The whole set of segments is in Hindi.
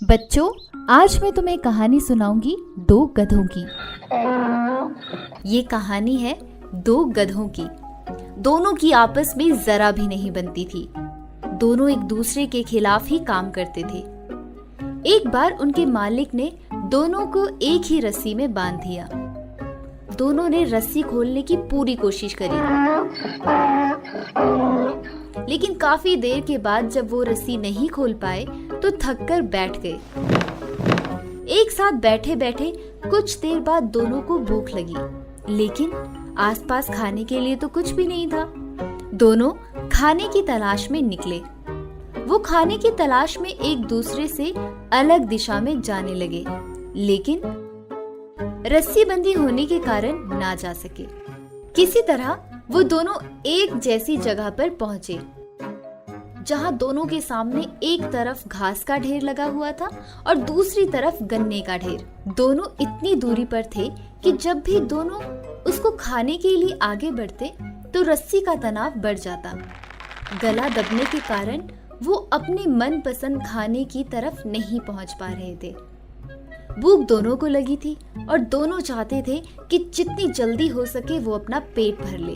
बच्चों, आज मैं तुम्हें कहानी सुनाऊंगी दो गधों की। ये कहानी है दो गधों की। दोनों की आपस में जरा भी नहीं बनती थी। दोनों एक दूसरे के खिलाफ ही काम करते थे। एक बार उनके मालिक ने दोनों को एक ही रस्सी में बांध दिया। दोनों ने रस्सी खोलने की पूरी कोशिश करी, लेकिन काफी देर के बाद जब वो रस्सी नहीं खोल पाए तो थककर बैठ गए। एक साथ बैठे बैठे कुछ देर बाद दोनों को भूख लगी, लेकिन आसपास खाने के लिए तो कुछ भी नहीं था। दोनों खाने की तलाश में निकले। वो खाने की तलाश में एक दूसरे से अलग दिशा में जाने लगे, लेकिन रस्सी बंदी होने के कारण ना जा सके। किसी तरह वो दोनों एक जैसी जगह पर पहुंचे, जहां दोनों के सामने एक तरफ घास का ढेर लगा हुआ था और दूसरी तरफ गन्ने का ढेर। दोनों इतनी दूरी पर थे कि जब भी दोनों उसको खाने के लिए आगे बढ़ते तो रस्सी का तनाव बढ़ जाता। गला दबने के कारण वो अपने मनपसंद खाने की तरफ नहीं पहुंच पा रहे थे। भूख दोनों को लगी थी और दोनों चाहते थे कि जितनी जल्दी हो सके वो अपना पेट भर ले।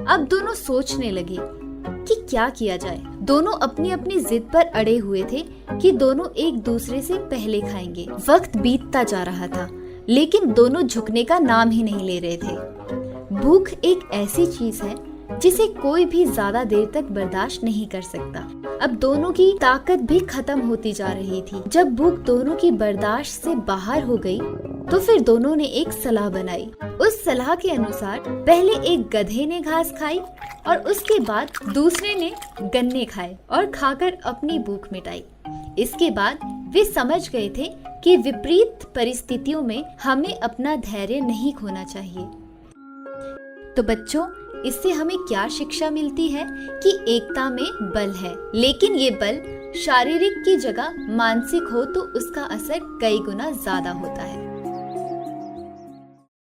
अब दोनों सोचने लगे कि क्या किया जाए। दोनों अपनी अपनी जिद पर अड़े हुए थे कि दोनों एक दूसरे से पहले खाएंगे। वक्त बीतता जा रहा था, लेकिन दोनों झुकने का नाम ही नहीं ले रहे थे। भूख एक ऐसी चीज है जिसे कोई भी ज्यादा देर तक बर्दाश्त नहीं कर सकता। अब दोनों की ताकत भी खत्म होती जा रही थी। जब भूख दोनों की बर्दाश्त से बाहर हो गई तो फिर दोनों ने एक सलाह बनाई। उस सलाह के अनुसार पहले एक गधे ने घास खाई और उसके बाद दूसरे ने गन्ने खाए और खाकर अपनी भूख मिटाई। इसके बाद वे समझ गए थे कि विपरीत परिस्थितियों में हमें अपना धैर्य नहीं खोना चाहिए। तो बच्चों, इससे हमें क्या शिक्षा मिलती है कि एकता में बल है, लेकिन ये बल शारीरिक की जगह मानसिक हो तो उसका असर कई गुना ज्यादा होता है।